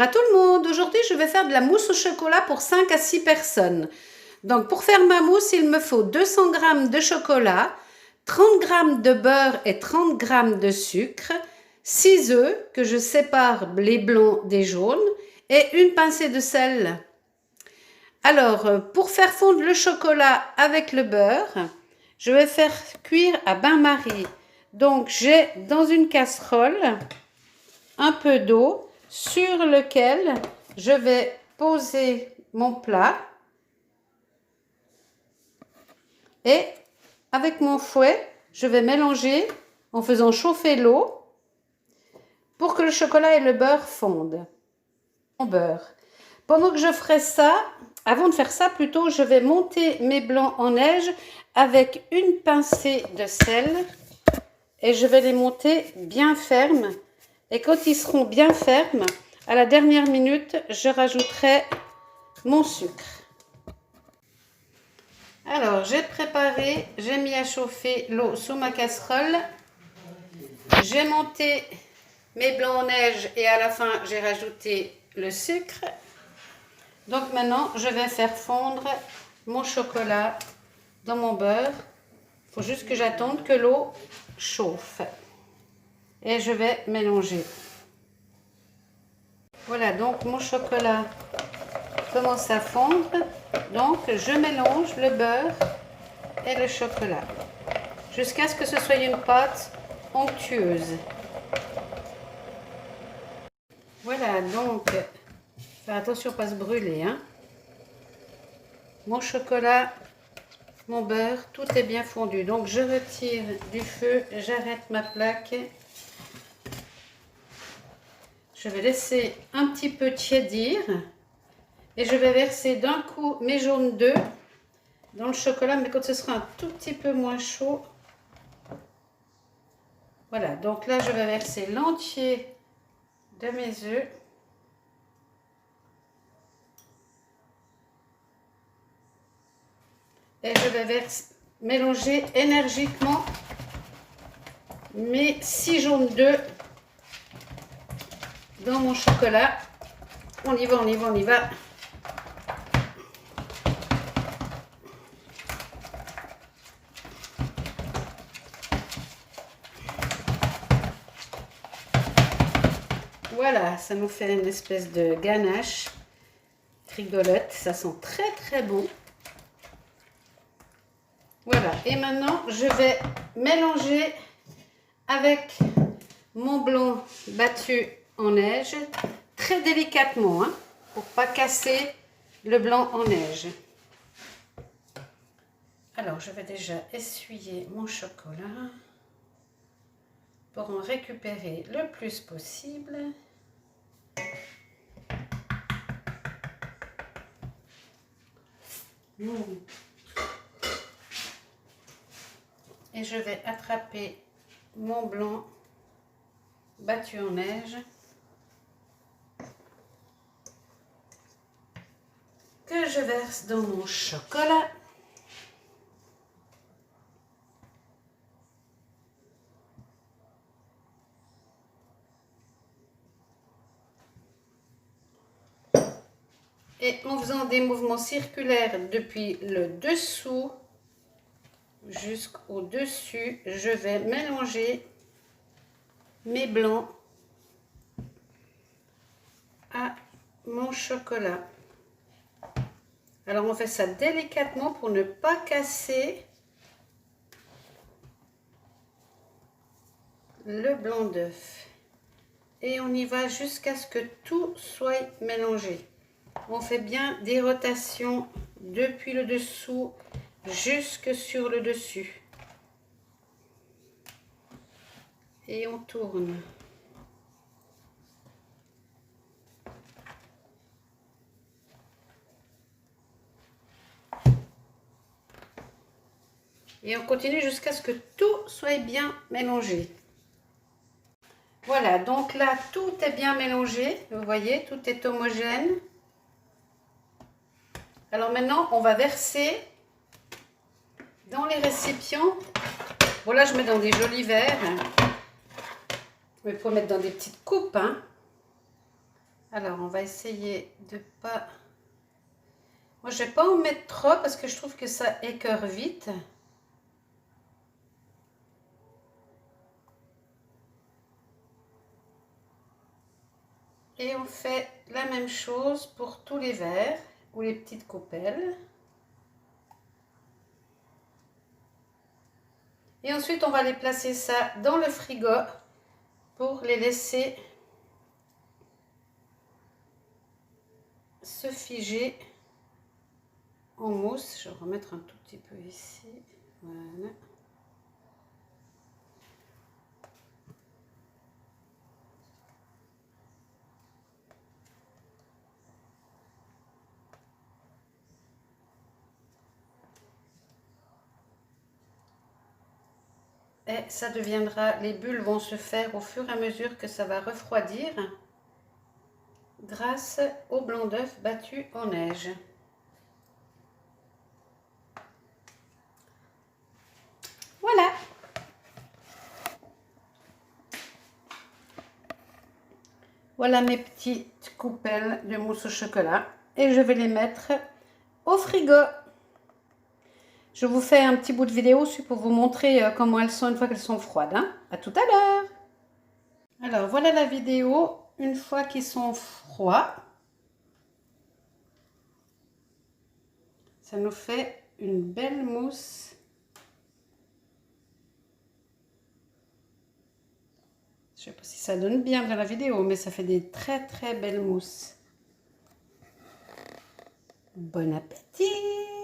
Bonjour à tout le monde. Aujourd'hui, je vais faire de la mousse au chocolat pour 5 à 6 personnes. Donc, pour faire ma mousse, il me faut 200 g de chocolat, 30 g de beurre et 30 g de sucre, 6 œufs que je sépare les blancs des jaunes et une pincée de sel. Alors, pour faire fondre le chocolat avec le beurre, je vais faire cuire à bain-marie. Donc, j'ai dans une casserole un peu d'eau sur lequel je vais poser mon plat et avec mon fouet, je vais mélanger en faisant chauffer l'eau pour que le chocolat et le beurre fondent. Mon beurre. Pendant que je ferai ça, avant de faire ça plutôt, je vais monter mes blancs en neige avec une pincée de sel et je vais les monter bien fermes. Et quand ils seront bien fermes, à la dernière minute, je rajouterai mon sucre. Alors, j'ai mis à chauffer l'eau sous ma casserole. J'ai monté mes blancs en neige et à la fin, j'ai rajouté le sucre. Donc maintenant, je vais faire fondre mon chocolat dans mon beurre. Il faut juste que j'attende que l'eau chauffe. Et je vais mélanger. Voilà, donc mon chocolat commence à fondre. Donc, je mélange le beurre et le chocolat jusqu'à ce que ce soit une pâte onctueuse. Voilà, donc, faire attention à ne pas se brûler, hein. Mon chocolat, mon beurre, tout est bien fondu. Donc, je retire du feu, j'arrête ma plaque. Je vais laisser un petit peu tiédir et je vais verser d'un coup mes jaunes d'œufs dans le chocolat, mais quand ce sera un tout petit peu moins chaud. Voilà, donc là je vais verser l'entier de mes œufs. Et je vais mélanger énergiquement mes 6 jaunes d'œufs dans mon chocolat. On y va, on y va, on y va. Voilà, ça nous fait une espèce de ganache rigolote. Ça sent très très bon. Voilà, et maintenant je vais mélanger avec mon blanc battu en neige très délicatement, hein, pour pas casser le blanc en neige. Alors je vais déjà essuyer mon chocolat pour en récupérer le plus possible. Et je vais attraper mon blanc battu en neige que je verse dans mon chocolat. Et en faisant des mouvements circulaires depuis le dessous jusqu'au dessus, je vais mélanger mes blancs à mon chocolat. Alors on fait ça délicatement pour ne pas casser le blanc d'œuf. Et on y va jusqu'à ce que tout soit mélangé. On fait bien des rotations depuis le dessous jusque sur le dessus. Et on tourne. Et on continue jusqu'à ce que tout soit bien mélangé. Voilà, donc là, tout est bien mélangé. Vous voyez, tout est homogène. Alors maintenant, on va verser dans les récipients. Bon, là, je mets dans des jolis verres. Mais il faut mettre dans des petites coupes, hein. Alors, on va essayer de pas... Moi, je vais pas en mettre trop parce que je trouve que ça écœure vite. Et on fait la même chose pour tous les verres ou les petites coupelles. Et ensuite, on va les placer ça dans le frigo pour les laisser se figer en mousse. Je vais remettre un tout petit peu ici. Voilà. Et ça deviendra, les bulles vont se faire au fur et à mesure que ça va refroidir grâce au blanc d'œuf battu en neige. Voilà. Voilà mes petites coupelles de mousse au chocolat et je vais les mettre au frigo. Je vous fais un petit bout de vidéo aussi pour vous montrer comment elles sont une fois qu'elles sont froides. Hein. À tout à l'heure. Alors voilà la vidéo une fois qu'ils sont froids. Ça nous fait une belle mousse. Je ne sais pas si ça donne bien dans la vidéo, mais ça fait des très très belles mousses. Bon appétit!